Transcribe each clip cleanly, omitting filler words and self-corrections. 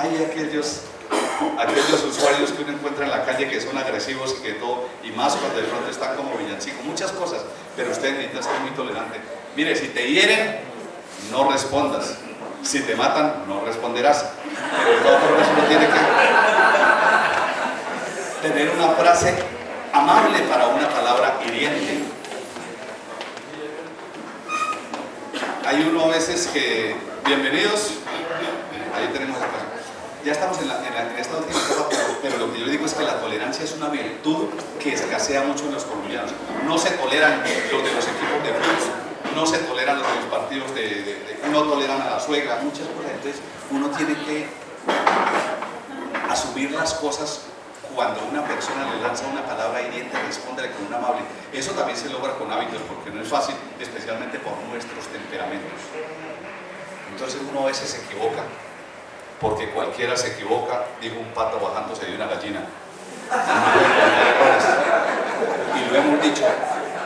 hay aquellos usuarios que uno encuentra en la calle que son agresivos y que todo, y más cuando de pronto están como villancicos, muchas cosas, pero usted necesita ser muy tolerante. Mire, si te hieren, no respondas. Si te matan, no responderás. Pero de todas formas uno tiene que tener una frase amable para una palabra hiriente. Hay uno a veces que, bienvenidos, ahí tenemos el caso. Ya estamos en esta última etapa, pero lo que yo digo es que la tolerancia es una virtud que escasea mucho en los colombianos. No se toleran los de los equipos de fútbol, no se toleran los de los partidos no toleran a la suegra, muchas cosas. Entonces uno tiene que asumir las cosas. Cuando una persona le lanza una palabra hiriente, respóndele con un amable. Eso también se logra con hábitos, porque no es fácil, especialmente por nuestros temperamentos. Entonces uno a veces se equivoca, porque cualquiera se equivoca, dijo un pato bajándose de una gallina. Y lo hemos dicho,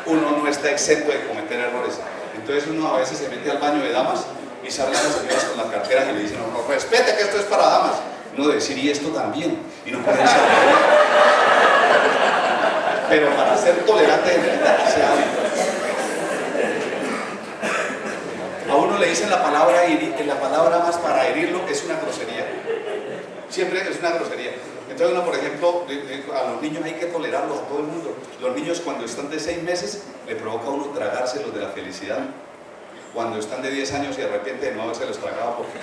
uno no está exento de cometer errores. Entonces uno a veces se mete al baño de damas y salen las señoras con las carteras y le dicen, no, respete que esto es para damas. Uno debe decir, y esto también, y no ponerse a hablar. Pero para ser tolerante necesita que sea hábito. A uno le dicen la palabra más para herirlo es una grosería. Siempre es una grosería. Entonces uno, por ejemplo, a los niños hay que tolerarlos, a todo el mundo. Los niños cuando están de 6 meses le provoca a uno tragárselos de la felicidad. Cuando están de 10 años y de repente de no haberse los tragado porque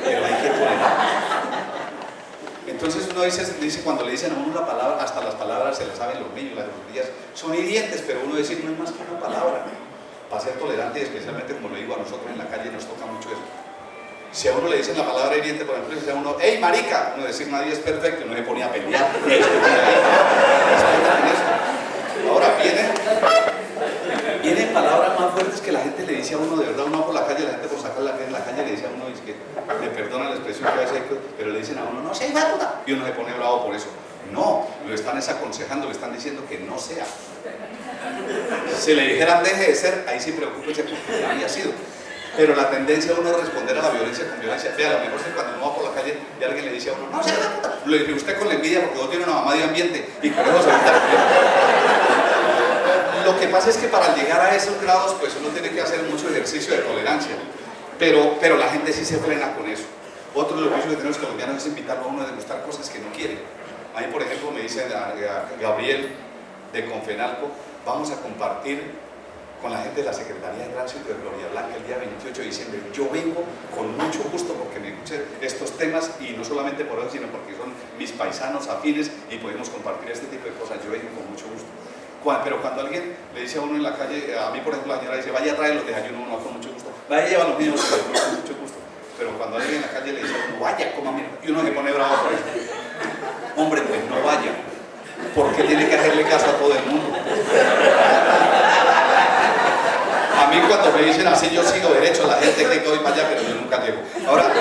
pero hay que tolerar. Entonces uno dice cuando le dicen a uno la palabra, hasta las palabras se las saben los niños, las groserías son hirientes, pero uno dice no es más que una palabra. Para ser tolerante y especialmente, como le digo, a nosotros en la calle nos toca mucho eso. Si a uno le dicen la palabra hiriente, por ejemplo, dice a uno, ¡hey marica! Uno decir nadie es perfecto, uno se ponía a pelear. Ahora vienen palabras más fuertes que la gente le dice a uno, de verdad, uno por la calle, la gente por sacarla en la calle le dice a uno, es que me perdona la expresión que a veces hay, pero le dicen a uno, no sea hijo de puta, y uno se pone bravo por eso. No, lo están aconsejando, le están diciendo que no sea. Si le dijeran deje de ser, ahí sí preocúpese porque ya había sido. Pero la tendencia de uno es responder a la violencia con violencia. Vea, lo mejor es que cuando uno va por la calle y alguien le dice a uno, no sea hijo de puta, lo dice usted con la envidia porque no tiene una mamá de ambiente y por eso se evita. Lo que pasa es que para llegar a esos grados, pues uno tiene que hacer mucho ejercicio de tolerancia, pero la gente sí se frena con eso. Otro de los vicios que tenemos los colombianos es invitarlo a uno a degustar cosas que no quiere. A mí, por ejemplo, me dice Gabriel de Confenalco, vamos a compartir con la gente de la Secretaría de Tránsito de Florida Blanca el día 28 de diciembre. Yo vengo con mucho gusto porque me escuché estos temas y no solamente por eso, sino porque son mis paisanos afines y podemos compartir este tipo de cosas. Yo vengo con mucho gusto. Pero cuando alguien le dice a uno en la calle, a mí por ejemplo la señora dice, vaya a traer los desayunos, uno va con mucho gusto, vaya a llevar los niños con mucho gusto. Pero cuando alguien en la calle le dice a uno, vaya, coma mierda, y uno se pone bravo por eso. Hombre, pues no vaya, porque tiene que hacerle caso a todo el mundo. A mí cuando me dicen así yo sigo derecho, la gente cree que voy para allá, pero yo nunca llego. Ahora,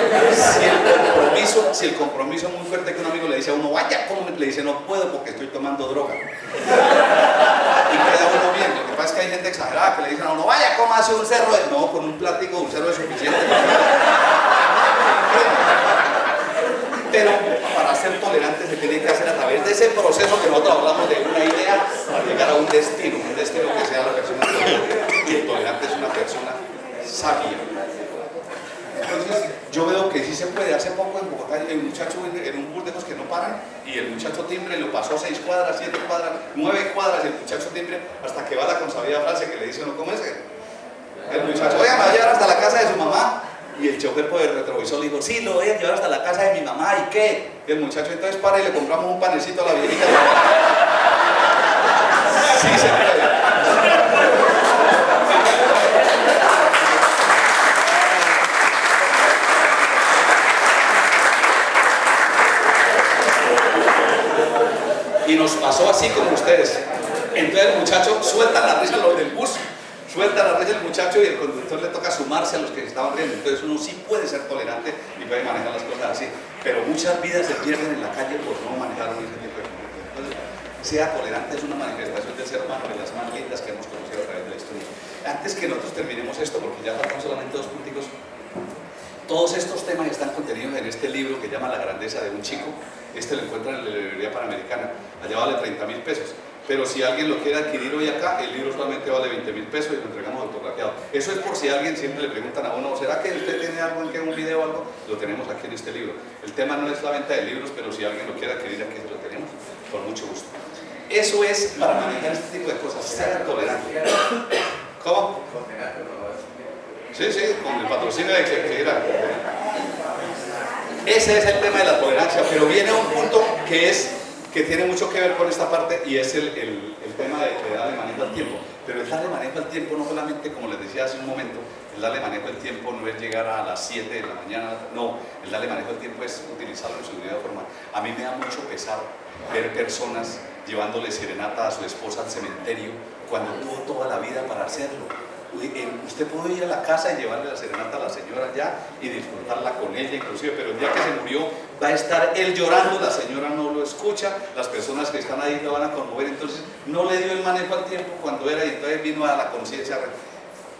si el compromiso es muy fuerte que un amigo le dice a uno, vaya, ¿cómo? Le dice, no puedo porque estoy tomando droga. Y queda uno bien. Lo que pasa es que hay gente exagerada que le dicen a uno, vaya, cómase un cerro. No, con un plático, un cerro es suficiente. Pero para ser tolerante se tiene que hacer a través de ese proceso que nosotros hablamos de una idea para llegar a un destino que sea la persona tolerante. Y el tolerante es una persona sabia. Entonces yo veo que sí se puede. Hace poco en Bogotá el muchacho en un bus de esos que no paran y el muchacho timbre lo pasó 6 cuadras, 7 cuadras, 9 cuadras el muchacho timbre hasta que va la consabida frase que le dice uno, ¿cómo es? El muchacho, oiga, me va a llevar hasta la casa de su mamá. Y el chofer por el retrovisor le dijo, sí, lo voy a llevar hasta la casa de mi mamá, ¿y qué? Y el muchacho entonces para y le compramos un panecito a la viejita. Sí se puede. Y nos pasó así como ustedes. Entonces el muchacho suelta la risa los del bus. Suelta la risa el muchacho y el conductor le toca sumarse a los que se estaban riendo. Entonces uno sí puede ser tolerante y puede manejar las cosas así, pero muchas vidas se pierden en la calle por no manejar ese tipo de cosas. Entonces, sea tolerante es una manifestación del ser humano de las más lindas que hemos conocido a través de la historia. Antes que nosotros terminemos esto, porque ya faltan solamente 2 punticos, todos estos temas están contenidos en este libro que que llama La grandeza de un chico. Este lo encuentran en la librería Panamericana, allá vale 30.000 pesos. Pero si alguien lo quiere adquirir hoy acá, el libro solamente vale 20.000 pesos y lo entregamos autografiado. Eso es por si alguien siempre le preguntan a uno, ¿será que usted tiene algo en que un video o algo? Lo tenemos aquí en este libro. El tema no es la venta de libros, pero si alguien lo quiere adquirir, aquí lo tenemos, con mucho gusto. Eso es para manejar este tipo de cosas, sea tolerante. ¿Cómo? Sí, con el patrocinio de que era. Ese es el tema de la tolerancia, pero viene un punto que tiene mucho que ver con esta parte y es el tema de darle manejo al tiempo. Pero el darle manejo al tiempo no solamente, como les decía hace un momento, el darle manejo al tiempo no es llegar a las 7 de la mañana, no, el darle manejo al tiempo es utilizarlo en su vida formal. A mí me da mucho pesar ver personas llevándole serenata a su esposa al cementerio cuando tuvo toda la vida para hacerlo. Usted puede ir a la casa y llevarle la serenata a la señora ya y disfrutarla con ella inclusive, pero el día que se murió va a estar él llorando, la señora no lo escucha, las personas que están ahí lo van a conmover, entonces no le dio el manejo al tiempo cuando era y entonces vino a la conciencia.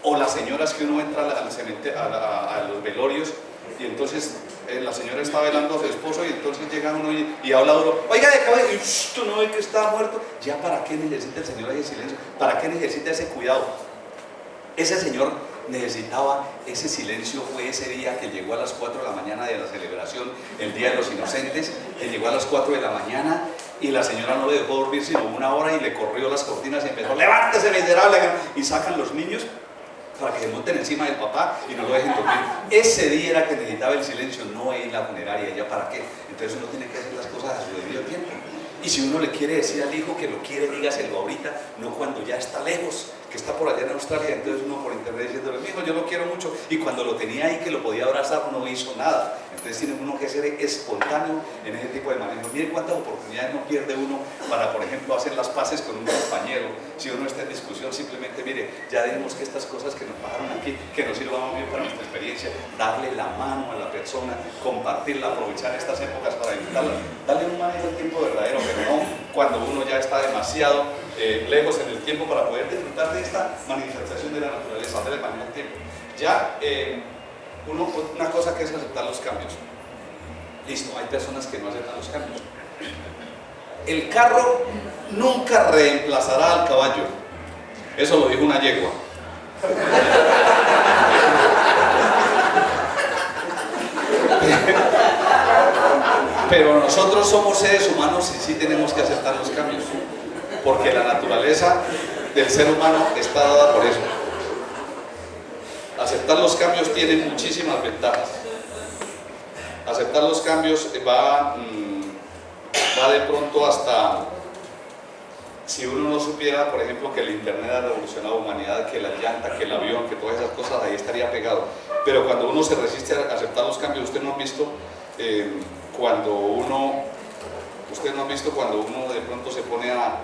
O las señoras que uno entra al cementerio, a los velorios y entonces la señora está velando a su esposo y entonces llega uno y habla duro, oiga de cabeza, y tú no ves que está muerto, ya para qué necesita el señor ese silencio, para qué necesita ese cuidado. Ese señor necesitaba ese silencio. Fue ese día que llegó a las 4 de la mañana de la celebración, el Día de los Inocentes, que llegó a las 4 de la mañana y la señora no le dejó dormir sino una hora y le corrió las cortinas y empezó, levántese miserable, y sacan los niños para que se monten encima del papá y no lo dejen dormir. Ese día era que necesitaba el silencio, no en la funeraria, ¿ya para qué? Entonces uno tiene que hacer las cosas a su debido tiempo. Y si uno le quiere decir al hijo que lo quiere, dígaselo ahorita, no cuando ya está lejos, que está por allá en Australia, entonces uno por internet diciéndole, hijo, yo lo quiero mucho, y cuando lo tenía ahí que lo podía abrazar, no hizo nada. Entonces tiene uno que ser espontáneo en ese tipo de manejo. Miren cuántas oportunidades no pierde uno para, por ejemplo, hacer las paces con un compañero. Si uno está en discusión, simplemente, mire, ya dijimos que estas cosas que nos pasaron aquí, que nos sirvan bien para nuestra experiencia, darle la mano a la persona, compartirla, aprovechar estas épocas para disfrutarla, darle un manejo al tiempo verdadero, pero no cuando uno ya está demasiado lejos en el tiempo para poder disfrutar de esta manifestación de la naturaleza, darle manejo al tiempo. Ya, una cosa que es aceptar los cambios. Listo, hay personas que no aceptan los cambios. El carro nunca reemplazará al caballo. Eso lo dijo una yegua. Pero nosotros somos seres humanos y sí tenemos que aceptar los cambios, porque la naturaleza del ser humano está dada por eso. Aceptar los cambios tiene muchísimas ventajas. Aceptar los cambios va de pronto hasta, si uno no supiera, por ejemplo, que el internet ha revolucionado la humanidad, que la llanta, que el avión, que todas esas cosas, ahí estaría pegado. Pero cuando uno se resiste a aceptar los cambios, ustedes no han visto cuando uno de pronto se pone a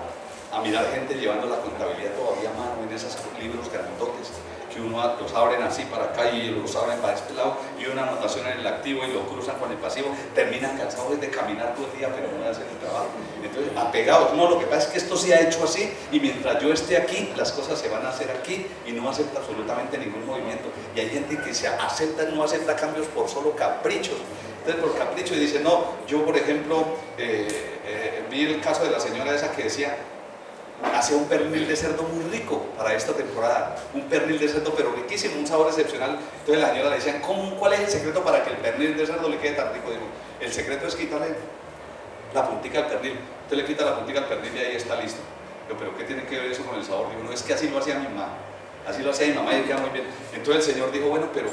mirar gente llevando la contabilidad todavía a mano en esos libros grandotes, que uno los abren así para acá y los abren para este lado y una anotación en el activo y lo cruzan con el pasivo, terminan cansados de caminar todo el día pero no de hacer el trabajo. Entonces, apegados, no, lo que pasa es que esto se ha hecho así y mientras yo esté aquí, las cosas se van a hacer aquí y no acepta absolutamente ningún movimiento. Y hay gente que no acepta cambios por solo caprichos. Entonces, por capricho, y dice, no, yo por ejemplo, vi el caso de la señora esa que decía, hacía un pernil de cerdo muy rico para esta temporada, un pernil de cerdo pero riquísimo, un sabor excepcional. Entonces la señora le decían, ¿cuál es el secreto para que el pernil de cerdo le quede tan rico? Digo, el secreto es quitarle la puntica al pernil. Usted le quita la puntica al pernil y ahí está listo. Yo, pero ¿qué tiene que ver eso con el sabor? Digo, no, es que así lo hacía mi mamá, y queda muy bien. Entonces el señor dijo, bueno, pero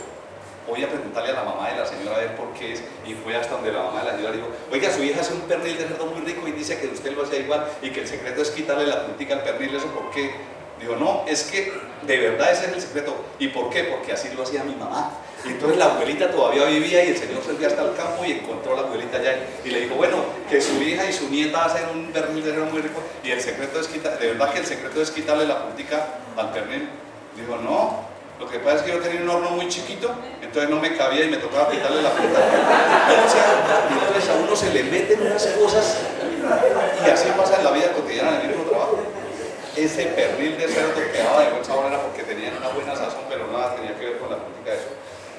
voy a preguntarle a la mamá de la señora a ver por qué es, y fue hasta donde la mamá de la señora dijo, oiga, su hija hace un pernil de cerdo muy rico y dice que usted lo hacía igual y que el secreto es quitarle la puntica al pernil, ¿eso por qué? Digo, no, es que de verdad ese es el secreto. ¿Y por qué? Porque así lo hacía mi mamá. Y entonces la abuelita todavía vivía y el señor se fue hasta el campo y encontró a la abuelita allá y le dijo, bueno, que su hija y su nieta hacen un pernil de cerdo muy rico y el secreto es de verdad que el secreto es quitarle la puntica al pernil. Digo, no, lo que pasa es que yo tenía un horno muy chiquito, entonces no me cabía y me tocaba quitarle la punta. O sea, entonces a uno se le meten unas cosas y así pasa en la vida cotidiana en el mismo trabajo. Ese pernil de cerdo que daba de buen sabor era porque tenían una buena sazón, pero nada tenía que ver con la puntica de eso.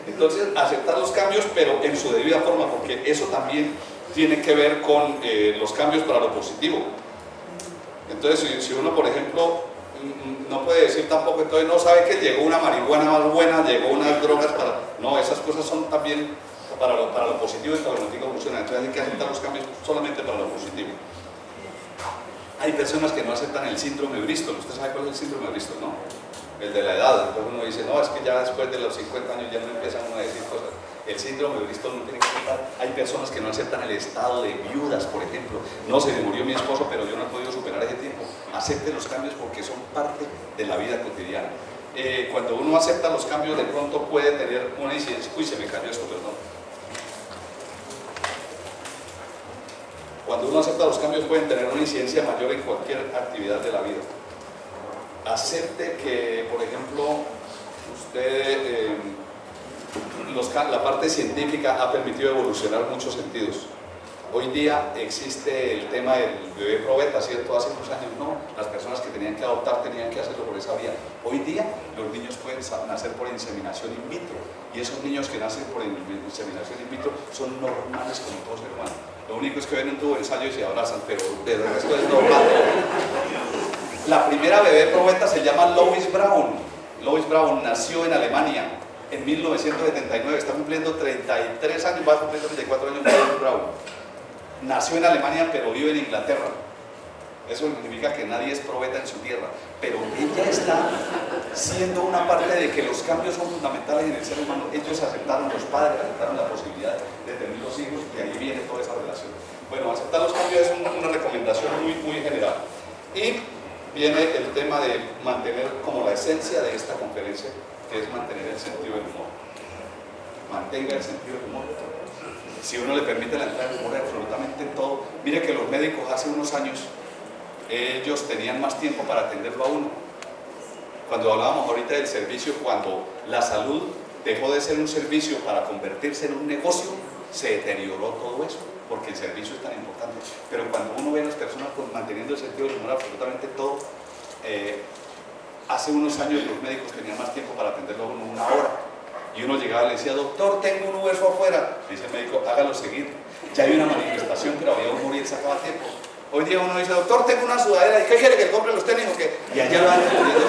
Entonces, aceptar los cambios, pero en su debida forma, porque eso también tiene que ver con los cambios para lo positivo. Entonces, si uno, por ejemplo, no puede decir tampoco, entonces no sabe que llegó una marihuana más buena, llegó unas drogas para... No, esas cosas son también para lo positivo y para lo negativo funciona. Entonces hay que aceptar los cambios solamente para lo positivo. Hay personas que no aceptan el síndrome de Bristol. Usted sabe cuál es el síndrome de Bristol, ¿no? El de la edad. Entonces uno dice, no, es que ya después de los 50 años ya no empiezan uno a decir cosas. El síndrome de Bristol no tiene que aceptar. Hay personas que no aceptan el estado de viudas, por ejemplo. No, se me murió mi esposo, pero yo no he podido superar ese tiempo. Acepte los cambios porque son parte de la vida cotidiana. Cuando uno acepta los cambios, de pronto puede tener una incidencia. Uy, se me cayó esto, perdón. Cuando uno acepta los cambios, pueden tener una incidencia mayor en cualquier actividad de la vida. Acepte que, por ejemplo, usted, la parte científica ha permitido evolucionar muchos sentidos. Hoy día existe el tema del bebé probeta, ¿cierto? Hace unos años no, las personas que tenían que adoptar tenían que hacerlo por esa vía. Hoy día los niños pueden nacer por inseminación in vitro, y esos niños que nacen por inseminación in vitro son normales como todo ser humano. Lo único es que ven un tubo de ensayo y se abrazan, pero de resto es normal. La primera bebé probeta se llama Louise Brown. Louise Brown nació en Alemania en 1979, está cumpliendo 33 años, va a cumplir 34 años Louise Brown. Nació en Alemania, pero vive en Inglaterra. Eso significa que nadie es probeta en su tierra, pero ella está siendo una parte de que los cambios son fundamentales en el ser humano. Ellos aceptaron, los padres aceptaron la posibilidad de tener los hijos, y ahí viene toda esa relación. Bueno, aceptar los cambios es una recomendación muy general. Y viene el tema de mantener como la esencia de esta conferencia, que es mantener el sentido del humor. Mantenga el sentido del humor. Si uno le permite la entrada del humor absolutamente en todo. Mire que los médicos hace unos años, ellos tenían más tiempo para atenderlo a uno. Cuando hablábamos ahorita del servicio, cuando la salud dejó de ser un servicio para convertirse en un negocio, se deterioró todo eso, porque el servicio es tan importante. Pero cuando uno ve a las personas manteniendo el sentido del humor absolutamente todo, hace unos años los médicos tenían más tiempo para atenderlo a uno, una hora. Y uno llegaba y le decía, doctor, tengo un hueso afuera. Dice el médico, hágalo seguir. Ya hay una manifestación, pero había un morir, sacaba tiempo. Hoy día uno dice, doctor, tengo una sudadera. ¿Y qué quiere, que le compre los tenis o qué? Y allá lo van respondiendo.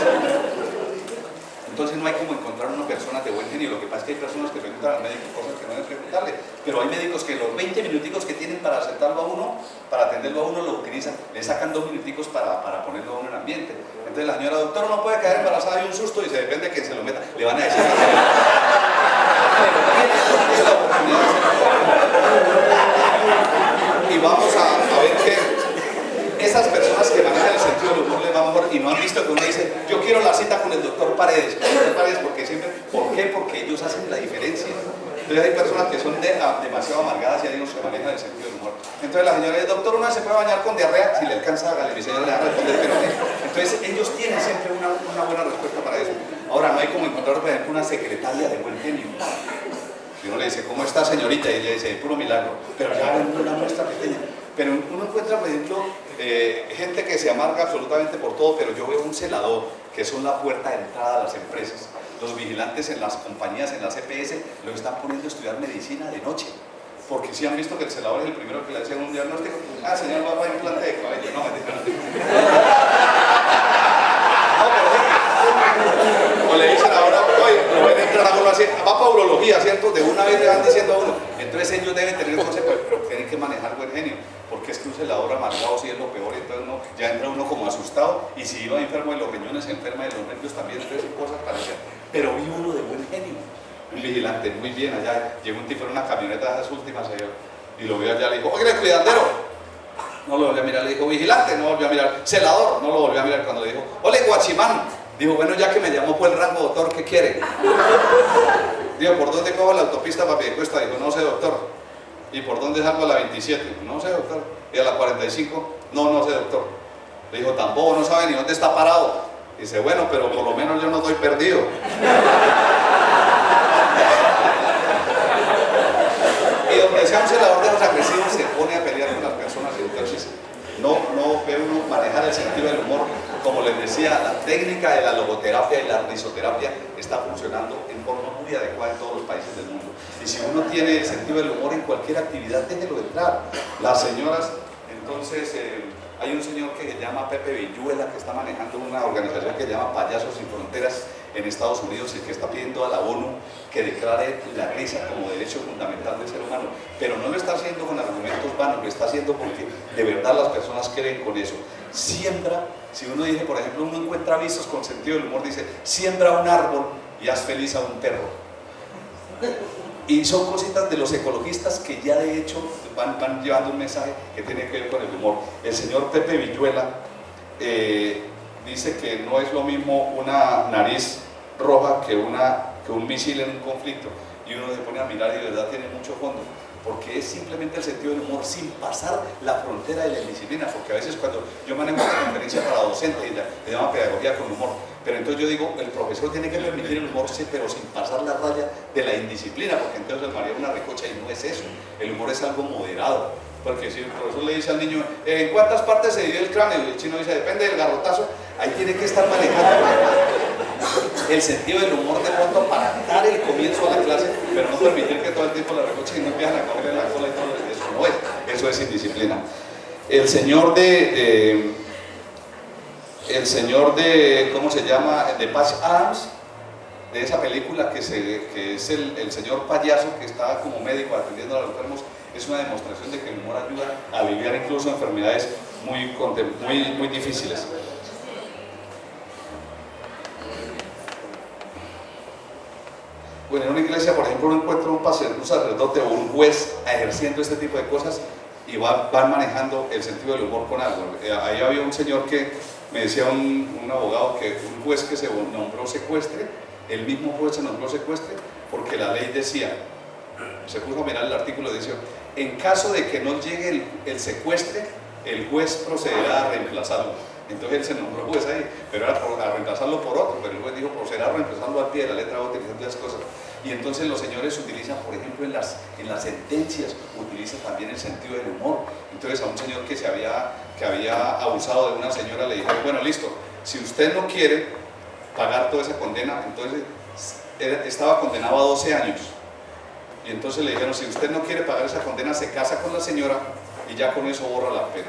Entonces no hay como encontrar una persona de buen genio. Lo que pasa es que hay personas que preguntan al médico cosas que no deben preguntarle. Pero hay médicos que los 20 minuticos que tienen para aceptarlo a uno, para atenderlo a uno, lo utilizan. Le sacan 2 minuticos para ponerlo a uno en ambiente. Entonces la señora, doctor, no puede caer embarazada de un susto, y se depende de quién se lo meta. Le van a decir es la oportunidad de hacerlo. Y vamos a ver que esas personas que manejan el sentido del humor les va mejor, y no han visto que uno dice, yo quiero la cita con el doctor Paredes. El doctor Paredes, porque siempre, ¿por qué? Porque ellos hacen la diferencia. Entonces hay personas que son demasiado amargadas y hay unos que manejan el sentido del humor. Entonces la señora dice, doctor, ¿una se puede bañar con diarrea? Si le alcanza, hágale. Mi señora le va a responder que no. Entonces ellos tienen siempre una buena respuesta para eso. Ahora, no hay como encontrar, por ejemplo, una secretaria de buen genio. Y uno le dice, ¿cómo está, señorita? Y ella dice, puro milagro. Pero ya ven una muestra pequeña. Pero uno encuentra, por ejemplo, gente que se amarga absolutamente por todo, pero yo veo un celador, que son la puerta de entrada a las empresas. Los vigilantes en las compañías, en las EPS, los están poniendo a estudiar medicina de noche. Porque si han visto que el celador es el primero que le hacen un diagnóstico. Ah, señor, va a implante de cabello. No, o le dicen ahora, oye, lo ven entrar a uno así, va para urología, ¿cierto? De una vez le van diciendo a uno. Entonces ellos deben tener el concepto, pero tienen que manejar buen genio, porque es que un celador amargado sí es lo peor, y entonces ya entra uno como asustado, y si iba enfermo de los riñones, se enferma de los nervios también, entonces son cosas parecidas. Pero vi uno de buen genio, un vigilante, muy bien, allá llegó un tipo en una camioneta de esas últimas, y lo vio allá, le dijo, oye, cuidandero. No lo volvió a mirar, le dijo, vigilante, no volvió a mirar, celador, no lo volvió a mirar. Cuando le dijo, ole, guachimán, dijo, bueno, ya que me llamó por el rango, doctor, ¿qué quiere? Dijo, ¿por dónde cojo la autopista para Piedecuesta? Dijo, no sé, doctor. ¿Y por dónde salgo a la 27? No sé, doctor. ¿Y a la 45? No sé, doctor. Le dijo, tampoco, no sabe ni dónde está parado. Dice, bueno, pero por lo menos yo no estoy perdido. Y donde sea un celador de los agresivos se pone a pelear con las personas, y entonces no ve uno manejar el sentido del humor. como les decía, la técnica de la logoterapia y la risoterapia está funcionando en forma muy adecuada en todos los países del mundo. Y si uno tiene el sentido del humor en cualquier actividad, déjelo entrar. Las señoras, entonces, hay un señor que se llama Pepe Villuela, que está manejando una organización que se llama Payasos Sin Fronteras en Estados Unidos, y que está pidiendo a la ONU que declare la risa como derecho fundamental del ser humano, pero no lo está haciendo con argumentos vanos, lo está haciendo porque de verdad las personas creen con eso. Siembra, si uno dice, por ejemplo, uno encuentra avisos con sentido del humor, dice, siembra un árbol y haz feliz a un perro. Y son cositas de los ecologistas que ya de hecho van llevando un mensaje que tiene que ver con el humor. El señor Pepe Villuela dice que no es lo mismo una nariz roja que un misil en un conflicto, y uno se pone a mirar y de verdad tiene mucho fondo, porque es simplemente el sentido del humor sin pasar la frontera de la indisciplina, porque a veces cuando yo manejo una conferencia para docentes, le llama pedagogía con humor, pero entonces yo digo, el profesor tiene que permitir el humor, sí, pero sin pasar la raya de la indisciplina, porque entonces el María es una recocha y no es eso. El humor es algo moderado, porque si el profesor le dice al niño, ¿en cuántas partes se divide el cráneo? Y el chino dice, depende del garrotazo, ahí tiene que estar manejando el sentido del humor de pronto para dar el comienzo a la clase, pero no permitir que todo el tiempo la recocha y no empiezan a comer en la cola y todo eso no es, eso es indisciplina. El señor ¿cómo se llama? De Patch Adams, de esa película que es el señor payaso que está como médico atendiendo a los enfermos, es una demostración de que el humor ayuda a aliviar incluso enfermedades muy difíciles. Bueno, en una iglesia, por ejemplo, uno encuentra un sacerdote o un juez ejerciendo este tipo de cosas y van manejando el sentido del humor con algo. Ahí había un señor que me decía un abogado que un juez que se nombró secuestre, el mismo juez se nombró secuestre porque la ley decía, se puso a mirar el artículo y decía, en caso de que no llegue el secuestre, el juez procederá a reemplazarlo. Entonces él se nombró juez ahí, pero era a reemplazarlo por otro, pero el juez dijo, procederá a reemplazarlo al pie de la letra, utilizando las cosas. Y entonces los señores utilizan, por ejemplo, en las sentencias, utilizan también el sentido del humor. Entonces a un señor que había abusado de una señora le dijeron, bueno, listo, si usted no quiere pagar toda esa condena, entonces estaba condenado a 12 años. Y entonces le dijeron, si usted no quiere pagar esa condena, se casa con la señora y ya con eso borra la pena.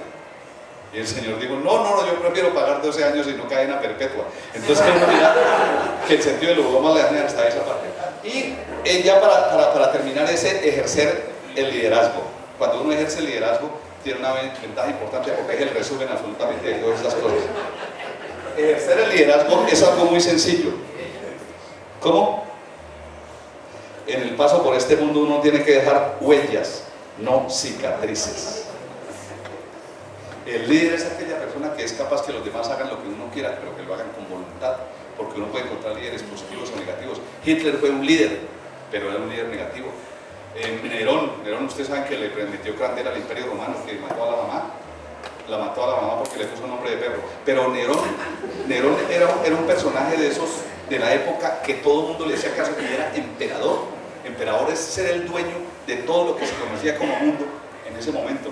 Y el señor dijo, no, yo prefiero pagar 12 años y no cadena perpetua. Entonces uno mira que el sentido del humor más le da hasta esa parte. Y ya para terminar es ejercer el liderazgo. Cuando uno ejerce el liderazgo tiene una ventaja importante porque es el resumen absolutamente de todas estas cosas. Ejercer el liderazgo es algo muy sencillo. ¿Cómo? En el paso por este mundo uno tiene que dejar huellas, no cicatrices. El líder es aquella persona que es capaz que los demás hagan lo que uno quiera, pero que lo hagan con voluntad, porque uno puede encontrar líderes positivos o negativos. Hitler fue un líder, pero era un líder negativo. Nerón, ustedes saben que le metió candela al Imperio Romano, que mató a la mamá porque le puso nombre de perro. Pero Nerón era un personaje de esos de la época que todo el mundo le hacía caso, que era emperador. Emperador es ser el dueño de todo lo que se conocía como mundo en ese momento.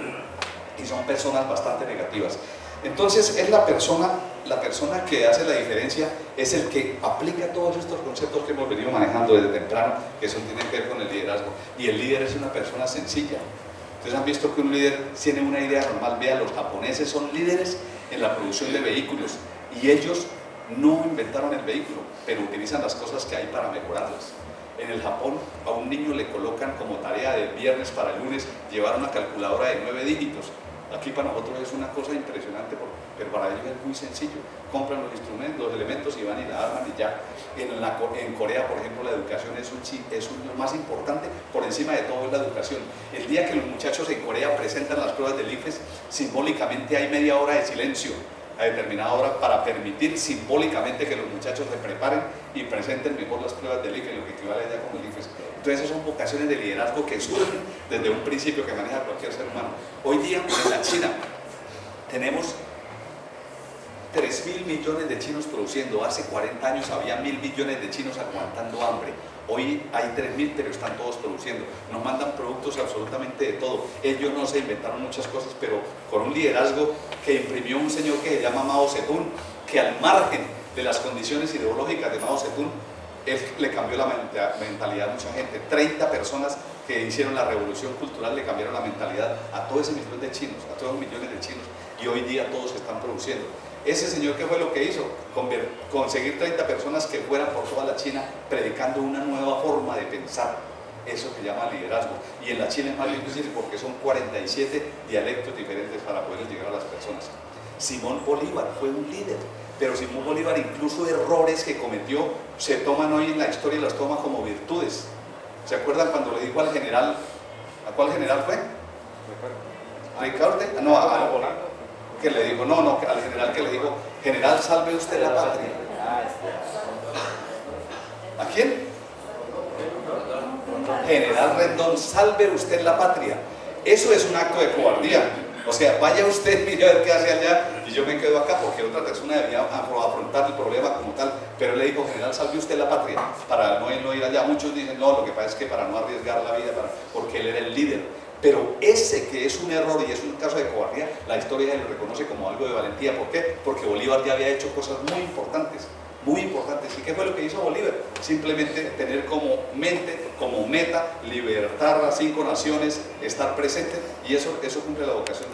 Y son personas bastante negativas. Entonces es la persona que hace la diferencia, es el que aplica todos estos conceptos que hemos venido manejando desde temprano, que tienen que ver con el liderazgo. Y el líder es una persona sencilla. Ustedes han visto que un líder tiene una idea normal. Vean, los japoneses son líderes en la producción de vehículos y ellos no inventaron el vehículo, pero utilizan las cosas que hay para mejorarlas. En el Japón a un niño le colocan como tarea del viernes para el lunes llevar una calculadora de 9 dígitos. Aquí para nosotros es una cosa impresionante, pero para ellos es muy sencillo. Compran los instrumentos, los elementos y van y la arman y ya. En Corea, por ejemplo, la educación es lo más importante, por encima de todo es la educación. El día que los muchachos en Corea presentan las pruebas del IFES, simbólicamente hay media hora de silencio a determinada hora para permitir simbólicamente que los muchachos se preparen y presenten mejor las pruebas del IFES, lo que equivale ya como el IFES. Entonces esas son vocaciones de liderazgo que surgen desde un principio que maneja cualquier ser humano. Hoy día en la China tenemos 3.000 millones de chinos produciendo. Hace 40 años había 1.000 millones de chinos aguantando hambre. Hoy hay 3.000, pero están todos produciendo. Nos mandan productos absolutamente de todo. Ellos no se inventaron muchas cosas, pero con un liderazgo que imprimió un señor que se llama Mao Zedong, que al margen de las condiciones ideológicas de Mao Zedong, él le cambió la mentalidad a mucha gente. 30 personas que hicieron la revolución cultural le cambiaron la mentalidad a todo ese millón de chinos, a todos los millones de chinos, y hoy día todos están produciendo. Ese señor, ¿qué fue lo que hizo? Conseguir 30 personas que fueran por toda la China predicando una nueva forma de pensar, eso que llama liderazgo. Y en la China es más difícil porque son 47 dialectos diferentes para poder llegar a las personas. Simón Bolívar fue un líder, pero Simón Bolívar, incluso errores que cometió, se toman hoy en la historia y las toma como virtudes. ¿Se acuerdan cuando le dijo al general, a cuál general fue? Ricaurte, no, que le dijo, no, al general que le dijo, general, salve usted la patria. ¿A quién? General Rendón, salve usted la patria. Eso es un acto de cobardía. O sea, vaya usted, mire a ver qué hace allá y yo me quedo acá, porque otra persona debía afrontar el problema como tal. Pero él le dijo, general, salve usted la patria, para no ir allá. Muchos dicen, no, lo que pasa es que para no arriesgar la vida, porque él era el líder. Pero ese que es un error y es un caso de cobardía, la historia lo reconoce como algo de valentía. ¿Por qué? Porque Bolívar ya había hecho cosas muy importantes. Muy importantes. ¿Y qué fue lo que hizo Bolívar? Simplemente tener como mente, como meta, libertar a 5 naciones, estar presente, y eso cumple la vocación del